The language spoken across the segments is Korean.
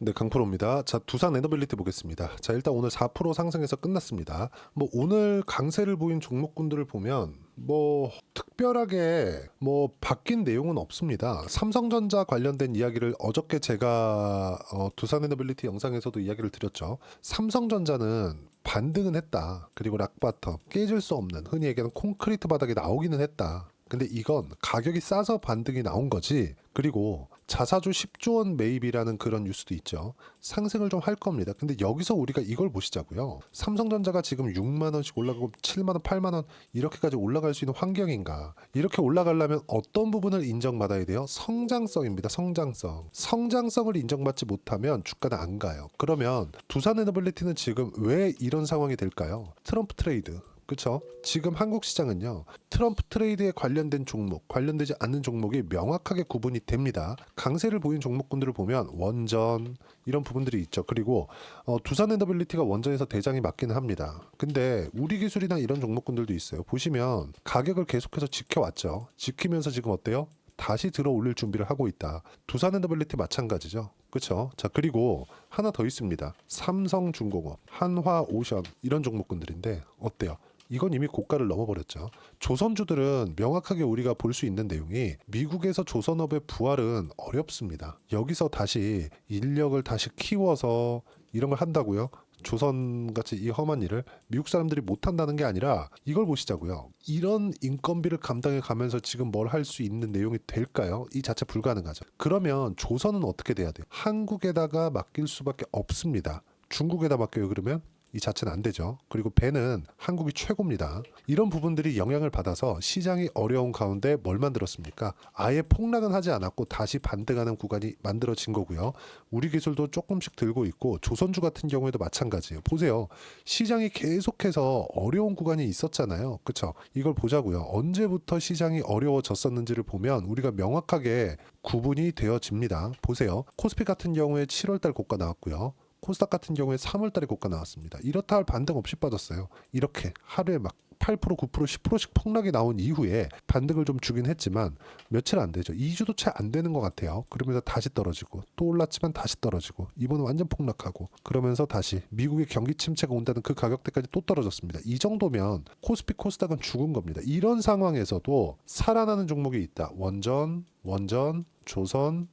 네, 강프로입니다. 자, 두산 에너빌리티 보겠습니다. 자, 일단 오늘 4% 상승해서 끝났습니다. 오늘 강세를 보인 종목군들을 보면 특별하게 바뀐 내용은 없습니다. 삼성전자 관련된 이야기를 어저께 제가 두산 에너빌리티 영상에서도 이야기를 드렸죠. 삼성전자는 반등은 했다. 그리고 락바텀, 깨질 수 없는 흔히 얘기하는 콘크리트 바닥에 나오기는 했다. 근데 이건 가격이 싸서 반등이 나온 거지. 그리고 자사주 10조 원 매입이라는 그런 뉴스도 있죠. 상승을 좀 할 겁니다. 근데 여기서 우리가 이걸 보시자고요. 삼성전자가 지금 6만 원씩 올라가고 7만 원, 8만 원 이렇게까지 올라갈 수 있는 환경인가? 이렇게 올라가려면 어떤 부분을 인정받아야 돼요? 성장성입니다. 성장성. 성장성을 인정받지 못하면 주가는 안 가요. 그러면 두산에너빌리티는 지금 왜 이런 상황이 될까요? 트럼프 트레이드. 그렇죠? 지금 한국 시장은요. 트럼프 트레이드에 관련된 종목, 관련되지 않는 종목이 명확하게 구분이 됩니다. 강세를 보인 종목군들을 보면 원전 이런 부분들이 있죠. 그리고 두산에너빌리티가 원전에서 대장이 맞기는 합니다. 근데 우리 기술이나 이런 종목군들도 있어요. 보시면 가격을 계속해서 지켜왔죠. 지키면서 지금 어때요? 다시 들어 올릴 준비를 하고 있다. 두산에너빌리티 마찬가지죠. 그렇죠? 자, 그리고 하나 더 있습니다. 삼성중공업, 한화오션 이런 종목군들인데 어때요? 이건 이미 고가를 넘어버렸죠. 조선주들은 명확하게 우리가 볼 수 있는 내용이 미국에서 조선업의 부활은 어렵습니다. 여기서 다시 인력을 다시 키워서 이런 걸 한다고요? 조선같이 이 험한 일을 미국 사람들이 못한다는 게 아니라 이걸 보시자고요. 이런 인건비를 감당해 가면서 지금 뭘 할 수 있는 내용이 될까요? 이 자체 불가능하죠. 그러면 조선은 어떻게 돼야 돼요? 한국에다가 맡길 수밖에 없습니다. 중국에다 맡겨요 그러면? 이 자체는 안 되죠. 그리고 배는 한국이 최고입니다. 이런 부분들이 영향을 받아서 시장이 어려운 가운데 뭘 만들었습니까? 아예 폭락은 하지 않았고 다시 반등하는 구간이 만들어진 거고요. 우리 기술도 조금씩 들고 있고 조선주 같은 경우에도 마찬가지예요. 보세요. 시장이 계속해서 어려운 구간이 있었잖아요. 그렇죠? 이걸 보자고요. 언제부터 시장이 어려워졌었는지를 보면 우리가 명확하게 구분이 되어집니다. 보세요. 코스피 같은 경우에 7월달 고가 나왔고요. 코스닥 같은 경우에 3월달에 고가 나왔습니다. 이렇다 할 반등 없이 빠졌어요. 이렇게 하루에 막 8%, 9%, 10%씩 폭락이 나온 이후에 반등을 좀 주긴 했지만 며칠 안 되죠. 2주도 채 안 되는 것 같아요. 그러면서 다시 떨어지고 또 올랐지만 다시 떨어지고 이번은 완전 폭락하고 그러면서 다시 미국의 경기 침체가 온다는 그 가격대까지 또 떨어졌습니다. 이 정도면 코스피, 코스닥은 죽은 겁니다. 이런 상황에서도 살아나는 종목이 있다. 원전, 조선.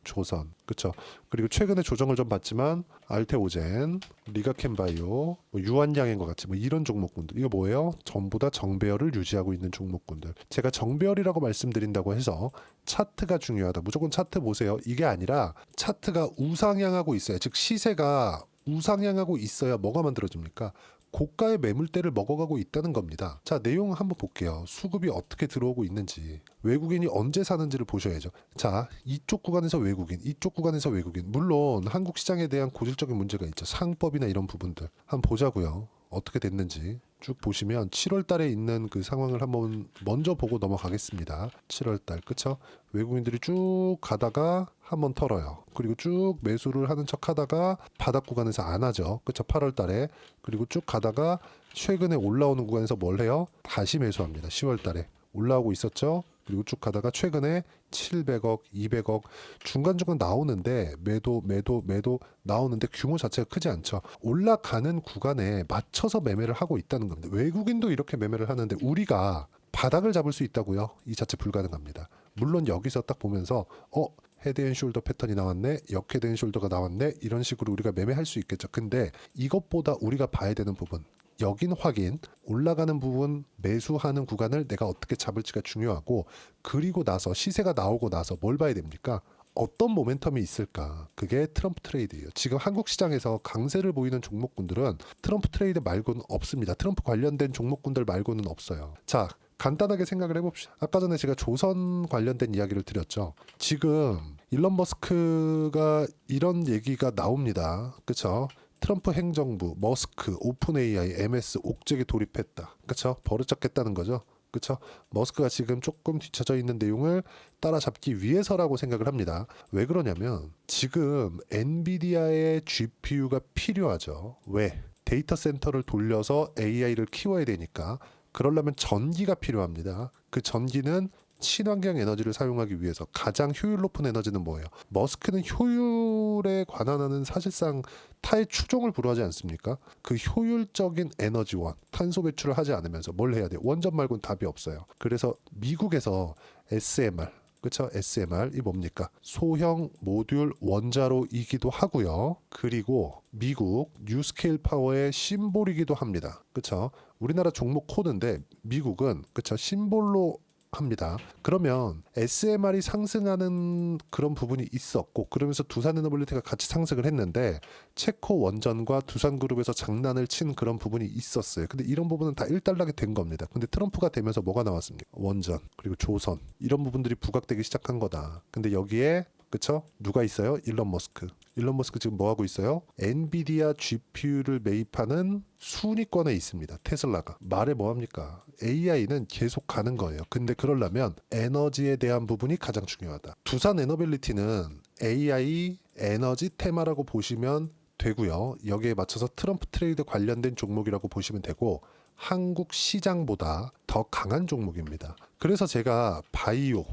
그쵸? 그리고 최근에 조정을 좀 받지만 알테오젠, 리가켄바이오, 유한양인 것 같이 이런 종목군들. 이거 뭐예요? 전부 다 정배열을 유지하고 있는 종목군들. 제가 정배열이라고 말씀드린다고 해서 차트가 중요하다. 무조건 차트 보세요. 이게 아니라 차트가 우상향하고 있어요. 즉 시세가 우상향하고 있어야 뭐가 만들어집니까? 고가의 매물대를 먹어가고 있다는 겁니다. 자, 내용 한번 볼게요. 수급이 어떻게 들어오고 있는지, 외국인이 언제 사는지를 보셔야죠. 자, 이쪽 구간에서 외국인, 이쪽 구간에서 외국인. 물론 한국 시장에 대한 고질적인 문제가 있죠. 상법이나 이런 부분들 한번 보자고요. 어떻게 됐는지 쭉 보시면 7월 달에 있는 그 상황을 한번 먼저 보고 넘어가겠습니다. 7월 달, 그쵸? 외국인들이 쭉 가다가 한번 털어요. 그리고 쭉 매수를 하는 척 하다가 바닥 구간에서 안 하죠. 그쵸? 8월 달에. 그리고 쭉 가다가 최근에 올라오는 구간에서 뭘 해요? 다시 매수합니다. 10월 달에. 올라오고 있었죠? 그리고 쭉 가다가 최근에 700억, 200억 중간중간 나오는데 매도 나오는데 규모 자체가 크지 않죠. 올라가는 구간에 맞춰서 매매를 하고 있다는 겁니다. 외국인도 이렇게 매매를 하는데 우리가 바닥을 잡을 수 있다고요? 이 자체 불가능합니다. 물론 여기서 딱 보면서 헤드앤숄더 패턴이 나왔네, 역헤드앤숄더가 나왔네 이런 식으로 우리가 매매할 수 있겠죠. 근데 이것보다 우리가 봐야 되는 부분 여긴 확인, 올라가는 부분 매수하는 구간을 내가 어떻게 잡을지가 중요하고 그리고 나서 시세가 나오고 나서 뭘 봐야 됩니까? 어떤 모멘텀이 있을까? 그게 트럼프 트레이드예요. 지금 한국 시장에서 강세를 보이는 종목군들은 트럼프 트레이드 말고는 없습니다. 트럼프 관련된 종목군들 말고는 없어요. 자, 간단하게 생각을 해봅시다. 아까 전에 제가 조선 관련된 이야기를 드렸죠. 지금 일론 머스크가 이런 얘기가 나옵니다. 그렇죠? 트럼프 행정부, 머스크, 오픈 AI, MS 옥죄게 돌입했다. 그렇죠? 버릇잡겠다는 거죠. 그렇죠? 머스크가 지금 조금 뒤쳐져 있는 내용을 따라잡기 위해서라고 생각을 합니다. 왜 그러냐면 지금 엔비디아의 GPU가 필요하죠. 왜? 데이터 센터를 돌려서 AI를 키워야 되니까. 그러려면 전기가 필요합니다. 그 전기는 친환경 에너지를 사용하기 위해서 가장 효율 높은 에너지는 뭐예요? 머스크는 효율에 관한하는 사실상 타의 추종을 불허하지 않습니까? 그 효율적인 에너지원, 탄소 배출을 하지 않으면서 뭘 해야 돼요? 원전 말고는 답이 없어요. 그래서 미국에서 SMR, 그렇죠? SMR이 뭡니까? 소형 모듈 원자로이기도 하고요. 그리고 미국 뉴스케일 파워의 심볼이기도 합니다. 그렇죠? 우리나라 종목 코드인데 미국은 그렇죠? 심볼로 합니다. 그러면 SMR이 상승하는 그런 부분이 있었고 그러면서 두산에너빌리티가 같이 상승을 했는데 체코 원전과 두산그룹에서 장난을 친 그런 부분이 있었어요. 근데 이런 부분은 다 일단락이 된 겁니다. 근데 트럼프가 되면서 뭐가 나왔습니까? 원전 그리고 조선 이런 부분들이 부각되기 시작한 거다. 근데 여기에 그쵸? 누가 있어요? 일론 머스크. 일론 머스크 지금 뭐 하고 있어요? 엔비디아 GPU를 매입하는 순위권에 있습니다. 테슬라가. 말해 뭐 합니까? AI는 계속 가는 거예요. 근데 그러려면 에너지에 대한 부분이 가장 중요하다. 두산 에너빌리티는 AI 에너지 테마라고 보시면 되고요. 여기에 맞춰서 트럼프 트레이드 관련된 종목이라고 보시면 되고 한국 시장보다 더 강한 종목입니다. 그래서 제가 바이오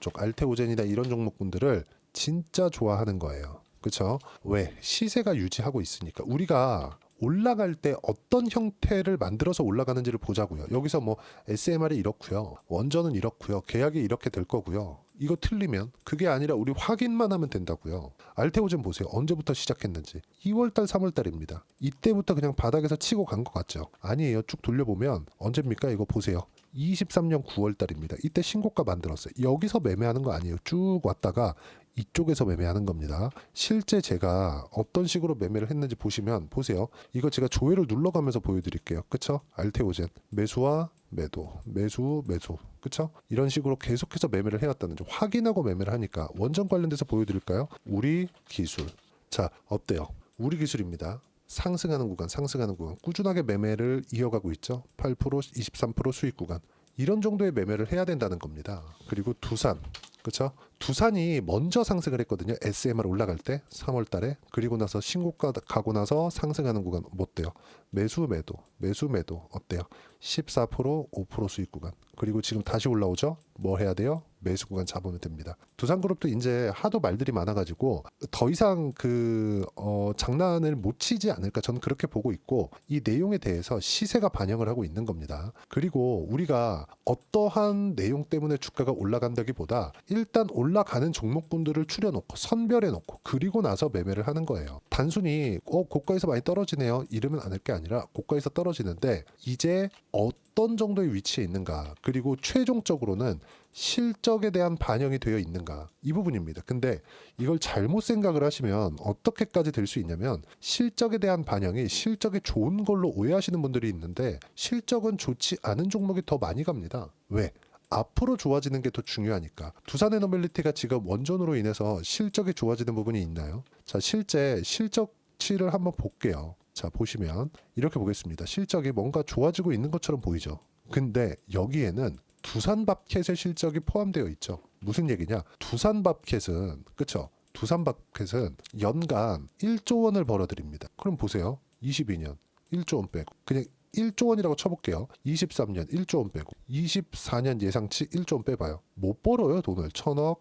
쪽 알테오젠이나 이런 종목군들을 진짜 좋아하는 거예요. 그렇죠? 왜? 시세가 유지하고 있으니까. 우리가 올라갈 때 어떤 형태를 만들어서 올라가는지를 보자고요. 여기서 뭐 SMR이 이렇고요. 원전은 이렇고요. 계약이 이렇게 될 거고요. 이거 틀리면 그게 아니라 우리 확인만 하면 된다고요. 알테오젠 보세요. 언제부터 시작했는지. 2월달 3월달입니다. 이때부터 그냥 바닥에서 치고 간 것 같죠. 아니에요. 쭉 돌려보면 언제입니까? 이거 보세요. 23년 9월달입니다. 이때 신고가 만들었어요. 여기서 매매하는 거 아니에요. 쭉 왔다가 이쪽에서 매매하는 겁니다. 실제 제가 어떤 식으로 매매를 했는지 보시면 보세요. 이거 제가 조회를 눌러가면서 보여드릴게요. 그쵸? 알테오젠 매수와 매도, 매수, 매수. 그쵸? 이런 식으로 계속해서 매매를 해왔다는 점 확인하고 매매를 하니까 원전 관련돼서 보여드릴까요? 우리 기술. 자, 어때요? 우리 기술입니다. 상승하는 구간 꾸준하게 매매를 이어가고 있죠. 8%, 23% 수익 구간. 이런 정도의 매매를 해야 된다는 겁니다. 그리고 두산. 그렇죠? 두산이 먼저 상승을 했거든요. SMR 올라갈 때 3월 달에. 그리고 나서 신고가 가고 나서 상승하는 구간 못 돼요. 매수 매도 어때요? 14%, 5% 수익 구간. 그리고 지금 다시 올라오죠? 뭐 해야 돼요? 매수 구간 잡으면 됩니다. 두산그룹도 이제 하도 말들이 많아가지고 더 이상 장난을 못 치지 않을까 저는 그렇게 보고 있고 이 내용에 대해서 시세가 반영을 하고 있는 겁니다. 그리고 우리가 어떠한 내용 때문에 주가가 올라간다기보다 일단 올라가는 종목군들을 추려놓고 선별해놓고 그리고 나서 매매를 하는 거예요. 단순히 고가에서 많이 떨어지네요 이러면 안 할 게 아니라 고가에서 떨어지는데 이제 어떤 정도의 위치에 있는가 그리고 최종적으로는 실적에 대한 반영이 되어 있는가 이 부분입니다. 근데 이걸 잘못 생각을 하시면 어떻게까지 될 수 있냐면 실적에 대한 반영이 실적이 좋은 걸로 오해하시는 분들이 있는데 실적은 좋지 않은 종목이 더 많이 갑니다. 왜? 앞으로 좋아지는 게 더 중요하니까. 두산에너빌리티가 지금 원전으로 인해서 실적이 좋아지는 부분이 있나요? 자, 실제 실적치를 한번 볼게요. 자, 보시면 이렇게 보겠습니다. 실적이 뭔가 좋아지고 있는 것처럼 보이죠. 근데 여기에는 두산밥켓의 실적이 포함되어 있죠. 무슨 얘기냐? 두산밥켓은 그쵸? 두산밥켓은 연간 1조 원을 벌어들입니다. 그럼 보세요. 22년 1조 원 빼고 그냥 1조 원이라고 쳐볼게요. 23년 1조 원 빼고 24년 예상치 1조 원 빼봐요. 못 벌어요 돈을. 1000억,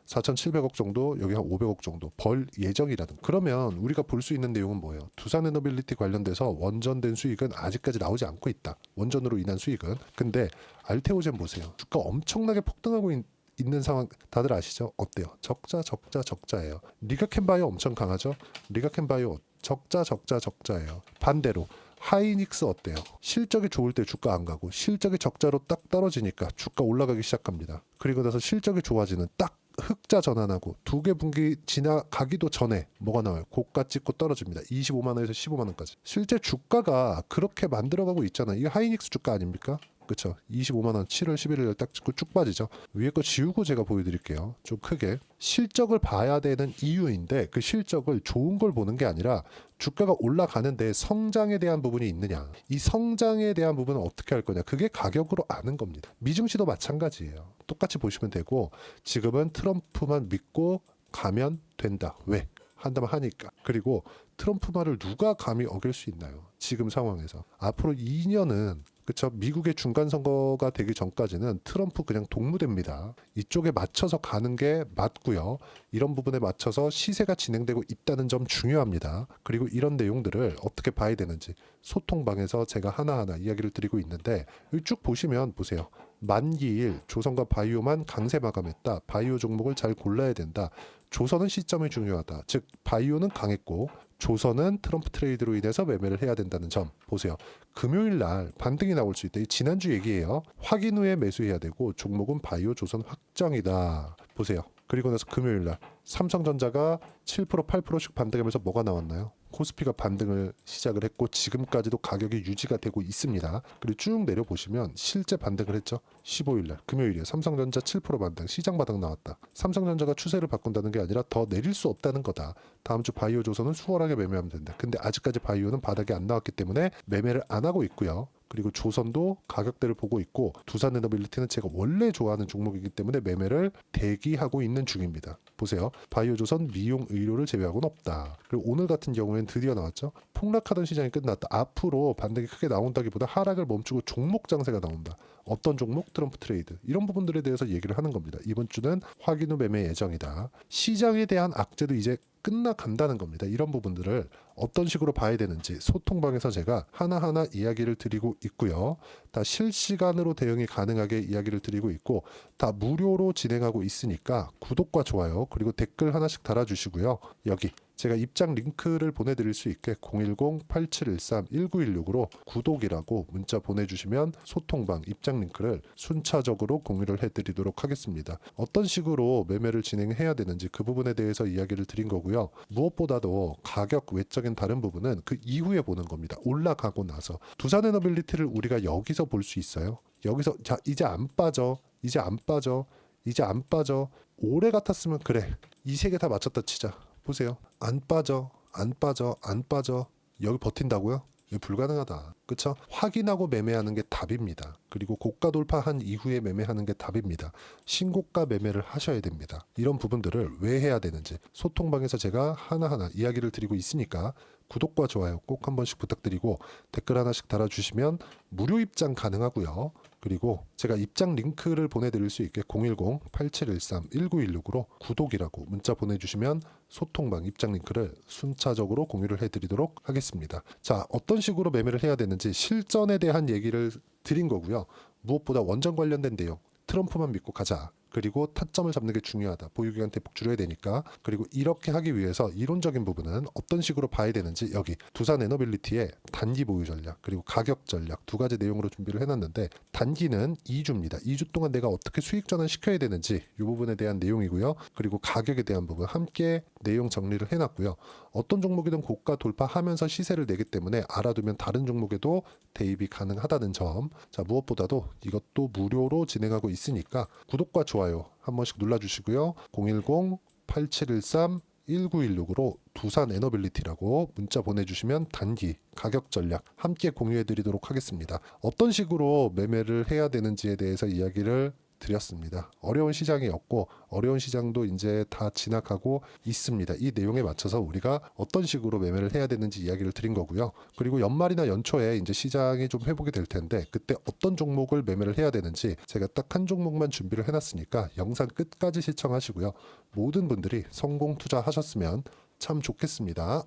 4,700억 정도, 여기 한 500억 정도 벌 예정이라든. 그러면 우리가 볼 수 있는 내용은 뭐예요? 두산에너빌리티 관련돼서 원전된 수익은 아직까지 나오지 않고 있다. 원전으로 인한 수익은. 근데 알테오젠 보세요. 주가 엄청나게 폭등하고 있는 상황 다들 아시죠? 어때요? 적자예요. 리가캔바이오 엄청 강하죠? 리가캔바이오 적자예요. 반대로 하이닉스 어때요? 실적이 좋을 때 주가 안 가고 실적이 적자로 딱 떨어지니까 주가 올라가기 시작합니다. 그리고 나서 실적이 좋아지는 딱 흑자 전환하고 두 개 분기 지나가기도 전에 뭐가 나와요? 고가 찍고 떨어집니다. 25만 원에서 15만 원까지. 실제 주가가 그렇게 만들어가고 있잖아요. 이게 하이닉스 주가 아닙니까? 그렇죠. 25만 원 7월 11일 딱 찍고 쭉 빠지죠. 위에 거 지우고 제가 보여드릴게요. 좀 크게. 실적을 봐야 되는 이유인데 그 실적을 좋은 걸 보는 게 아니라 주가가 올라가는데 성장에 대한 부분이 있느냐. 이 성장에 대한 부분은 어떻게 할 거냐. 그게 가격으로 아는 겁니다. 미증시도 마찬가지예요. 똑같이 보시면 되고 지금은 트럼프만 믿고 가면 된다. 왜? 한다면 하니까. 그리고 트럼프 말을 누가 감히 어길 수 있나요? 지금 상황에서. 앞으로 2년은 그쵸? 미국의 중간 선거가 되기 전까지는 트럼프 그냥 동무대입니다. 이쪽에 맞춰서 가는 게 맞고요. 이런 부분에 맞춰서 시세가 진행되고 있다는 점 중요합니다. 그리고 이런 내용들을 어떻게 봐야 되는지 소통방에서 제가 하나하나 이야기를 드리고 있는데 여기 쭉 보시면 보세요. 만기일 조선과 바이오만 강세 마감했다. 바이오 종목을 잘 골라야 된다. 조선은 시점이 중요하다. 즉 바이오는 강했고 조선은 트럼프 트레이드로 인해서 매매를 해야 된다는 점 보세요. 금요일 날 반등이 나올 수 있다. 이 지난주 얘기예요. 확인 후에 매수해야 되고 종목은 바이오 조선 확정이다. 보세요. 그리고 나서 금요일 날 삼성전자가 7% 8%씩 반등하면서 뭐가 나왔나요? 코스피가 반등을 시작을 했고 지금까지도 가격이 유지가 되고 있습니다. 그리고 쭉 내려보시면 실제 반등을 했죠. 15일 날 금요일이에요. 삼성전자 7% 반등, 시장 바닥 나왔다. 삼성전자가 추세를 바꾼다는 게 아니라 더 내릴 수 없다는 거다. 다음 주 바이오 조선은 수월하게 매매하면 된다. 근데 아직까지 바이오는 바닥이 안 나왔기 때문에 매매를 안 하고 있고요. 그리고 조선도 가격대를 보고 있고 두산에너빌리티는 제가 원래 좋아하는 종목이기 때문에 매매를 대기하고 있는 중입니다. 보세요. 바이오조선, 미용, 의료를 제외하고는 없다. 그리고 오늘 같은 경우에는 드디어 나왔죠. 폭락하던 시장이 끝났다. 앞으로 반등이 크게 나온다기보다 하락을 멈추고 종목 장세가 나온다. 어떤 종목? 트럼프 트레이드. 이런 부분들에 대해서 얘기를 하는 겁니다. 이번 주는 확인 후 매매 예정이다. 시장에 대한 악재도 이제 끝나간다는 겁니다. 이런 부분들을 어떤 식으로 봐야 되는지 소통방에서 제가 하나하나 이야기를 드리고 있고요. 다 실시간으로 대응이 가능하게 이야기를 드리고 있고 다 무료로 진행하고 있으니까 구독과 좋아요 그리고 댓글 하나씩 달아주시고요. 여기 제가 입장 링크를 보내드릴 수 있게 010-8713-1916으로 구독이라고 문자 보내주시면 소통방 입장 링크를 순차적으로 공유를 해드리도록 하겠습니다. 어떤 식으로 매매를 진행해야 되는지 그 부분에 대해서 이야기를 드린 거고요. 무엇보다도 가격 외적인 다른 부분은 그 이후에 보는 겁니다. 올라가고 나서 두산에너빌리티를 우리가 여기서 볼 수 있어요. 여기서 자 이제 안 빠져, 이제 안 빠져, 이제 안 빠져. 올해 같았으면 그래 이 세 개 다 맞췄다 치자. 보세요. 안 빠져, 안 빠져, 안 빠져. 여기 버틴다고요? 이거 불가능하다. 그쵸? 확인하고 매매하는 게 답입니다. 그리고 고가 돌파한 이후에 매매하는 게 답입니다. 신고가 매매를 하셔야 됩니다. 이런 부분들을 왜 해야 되는지 소통방에서 제가 하나하나 이야기를 드리고 있으니까 구독과 좋아요 꼭 한 번씩 부탁드리고 댓글 하나씩 달아주시면 무료 입장 가능하고요. 그리고 제가 입장 링크를 보내드릴 수 있게 010-8713-1916으로 구독이라고 문자 보내주시면 소통방 입장 링크를 순차적으로 공유를 해드리도록 하겠습니다. 자, 어떤 식으로 매매를 해야 되는지 실전에 대한 얘기를 드린 거고요. 무엇보다 원전 관련된 내용 트럼프만 믿고 가자. 그리고 타점을 잡는 게 중요하다. 보유기간 대폭 줄여야 되니까. 그리고 이렇게 하기 위해서 이론적인 부분은 어떤 식으로 봐야 되는지 여기 두산에너빌리티의 단기 보유 전략 그리고 가격 전략 두 가지 내용으로 준비를 해놨는데 단기는 2주입니다. 2주 동안 내가 어떻게 수익 전환 시켜야 되는지 이 부분에 대한 내용이고요. 그리고 가격에 대한 부분 함께 내용 정리를 해놨고요. 어떤 종목이든 고가 돌파하면서 시세를 내기 때문에 알아두면 다른 종목에도 대입이 가능하다는 점. 자, 무엇보다도 이것도 무료로 진행하고 있으니까 구독과 좋아요 한 번씩 눌러주시고요. 010-8713-1916으로 두산에너빌리티라고 문자 보내주시면 단기 가격 전략 함께 공유해드리도록 하겠습니다. 어떤 식으로 매매를 해야 되는지에 대해서 이야기를 드렸습니다. 어려운 시장이었고 어려운 시장도 이제 다 지나가고 있습니다. 이 내용에 맞춰서 우리가 어떤 식으로 매매를 해야 되는지 이야기를 드린 거고요. 그리고 연말이나 연초에 이제 시장이 좀 회복이 될 텐데 그때 어떤 종목을 매매를 해야 되는지 제가 딱 한 종목만 준비를 해놨으니까 영상 끝까지 시청하시고요. 모든 분들이 성공 투자하셨으면 참 좋겠습니다.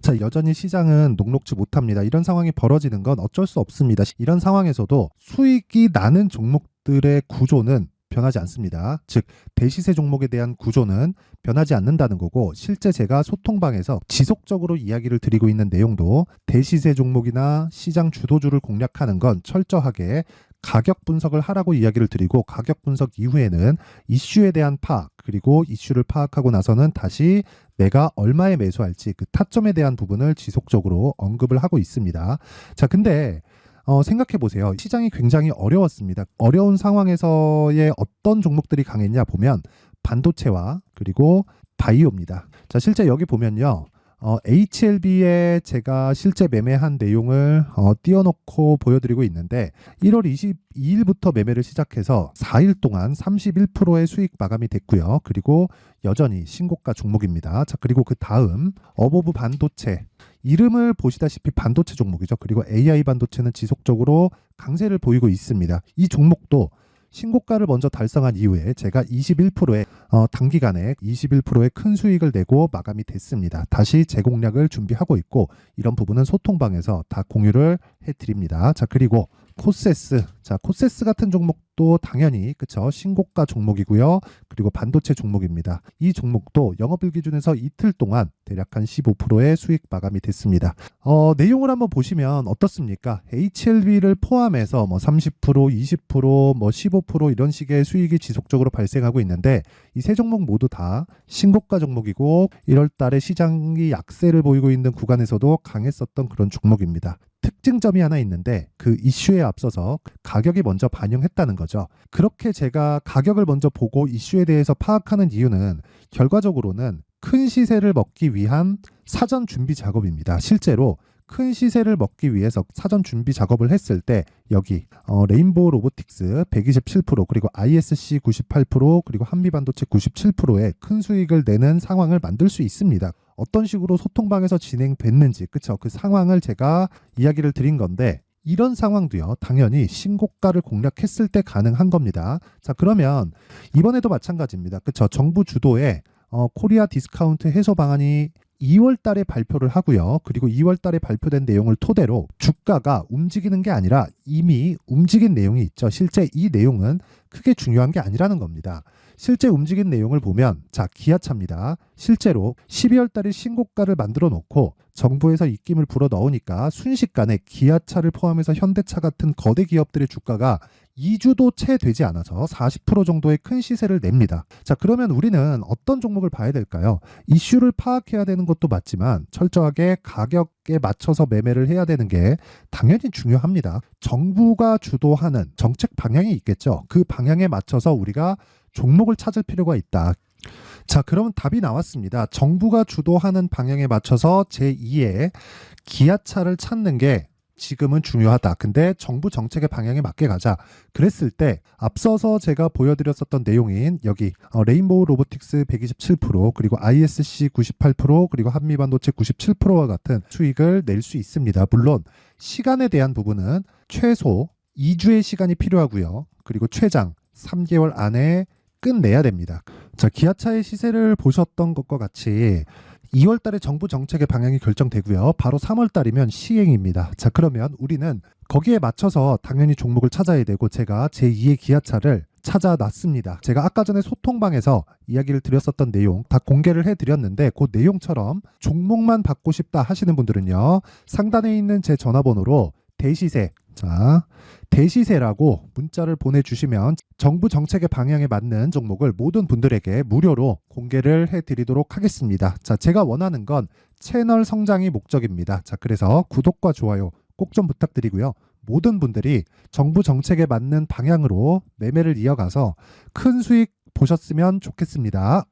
자, 여전히 시장은 녹록지 못합니다. 이런 상황이 벌어지는 건 어쩔 수 없습니다. 이런 상황에서도 수익이 나는 종목들의 구조는 변하지 않습니다. 즉 대시세 종목에 대한 구조는 변하지 않는다는 거고 실제 제가 소통방에서 지속적으로 이야기를 드리고 있는 내용도 대시세 종목이나 시장 주도주를 공략하는 건 철저하게 가격 분석을 하라고 이야기를 드리고 가격 분석 이후에는 이슈에 대한 파악 그리고 이슈를 파악하고 나서는 다시 내가 얼마에 매수할지 그 타점에 대한 부분을 지속적으로 언급을 하고 있습니다. 자, 근데 생각해 보세요. 시장이 굉장히 어려웠습니다. 어려운 상황에서의 어떤 종목들이 강했냐 보면 반도체와 그리고 바이오입니다. 자, 실제 여기 보면요. HLB에 제가 실제 매매한 내용을 띄워놓고 보여드리고 있는데 1월 22일부터 매매를 시작해서 4일 동안 31%의 수익 마감이 됐고요. 그리고 여전히 신고가 종목입니다. 자, 그리고 그 다음 어보브 반도체 이름을 보시다시피 반도체 종목이죠. 그리고 AI 반도체는 지속적으로 강세를 보이고 있습니다. 이 종목도 신고가를 먼저 달성한 이후에 제가 21%의 단기간에 21%의 큰 수익을 내고 마감이 됐습니다. 다시 재공략을 준비하고 있고 이런 부분은 소통방에서 다 공유를 해드립니다. 자, 그리고 코세스. 자, 코세스 같은 종목도 당연히 그쵸 신고가 종목이고요. 그리고 반도체 종목입니다. 이 종목도 영업일 기준에서 이틀 동안 대략 한 15%의 수익 마감이 됐습니다. 내용을 한번 보시면 어떻습니까? HLB를 포함해서 뭐 30%, 20%, 뭐 15% 이런 식의 수익이 지속적으로 발생하고 있는데 이 세 종목 모두 다 신고가 종목이고 1월 달에 시장이 약세를 보이고 있는 구간에서도 강했었던 그런 종목입니다. 특징점이 하나 있는데 그 이슈에 앞서서 가격이 먼저 반영했다는 거죠. 그렇게 제가 가격을 먼저 보고 이슈에 대해서 파악하는 이유는 결과적으로는 큰 시세를 먹기 위한 사전 준비 작업입니다. 실제로 큰 시세를 먹기 위해서 사전 준비 작업을 했을 때 여기 레인보우 로보틱스 127% 그리고 ISC 98% 그리고 한미반도체 97%의 큰 수익을 내는 상황을 만들 수 있습니다. 어떤 식으로 소통방에서 진행됐는지 그쵸 그 상황을 제가 이야기를 드린 건데 이런 상황도요 당연히 신고가를 공략했을 때 가능한 겁니다. 자, 그러면 이번에도 마찬가지입니다. 그쵸 정부 주도의 코리아 디스카운트 해소 방안이 2월 달에 발표를 하고요. 그리고 2월 달에 발표된 내용을 토대로 주가가 움직이는 게 아니라 이미 움직인 내용이 있죠. 실제 이 내용은 크게 중요한 게 아니라는 겁니다. 실제 움직인 내용을 보면 자, 기아차입니다. 실제로 12월 달에 신고가를 만들어 놓고 정부에서 입김을 불어 넣으니까 순식간에 기아차를 포함해서 현대차 같은 거대 기업들의 주가가 2주도 채 되지 않아서 40% 정도의 큰 시세를 냅니다. 자, 그러면 우리는 어떤 종목을 봐야 될까요? 이슈를 파악해야 되는 것도 맞지만 철저하게 가격에 맞춰서 매매를 해야 되는 게 당연히 중요합니다. 정부가 주도하는 정책 방향이 있겠죠. 그 방향에 맞춰서 우리가 종목을 찾을 필요가 있다. 자, 그러면 답이 나왔습니다. 정부가 주도하는 방향에 맞춰서 제2의 기아차를 찾는 게 지금은 중요하다. 근데 정부 정책의 방향에 맞게 가자. 그랬을 때 앞서서 제가 보여드렸었던 내용인 여기 레인보우 로보틱스 127% 그리고 ISC 98% 그리고 한미반도체 97%와 같은 수익을 낼 수 있습니다. 물론 시간에 대한 부분은 최소 2주의 시간이 필요하고요. 그리고 최장 3개월 안에 끝내야 됩니다. 자, 기아차의 시세를 보셨던 것과 같이 2월 달에 정부 정책의 방향이 결정되고요. 바로 3월 달이면 시행입니다. 자, 그러면 우리는 거기에 맞춰서 당연히 종목을 찾아야 되고 제가 제2의 기아차를 찾아놨습니다. 제가 아까 전에 소통방에서 이야기를 드렸었던 내용 다 공개를 해드렸는데 그 내용처럼 종목만 받고 싶다 하시는 분들은요. 상단에 있는 제 전화번호로 대시세, 자, 대시세라고 문자를 보내주시면 정부 정책의 방향에 맞는 종목을 모든 분들에게 무료로 공개를 해드리도록 하겠습니다. 자, 제가 원하는 건 채널 성장이 목적입니다. 자, 그래서 구독과 좋아요 꼭 좀 부탁드리고요. 모든 분들이 정부 정책에 맞는 방향으로 매매를 이어가서 큰 수익 보셨으면 좋겠습니다.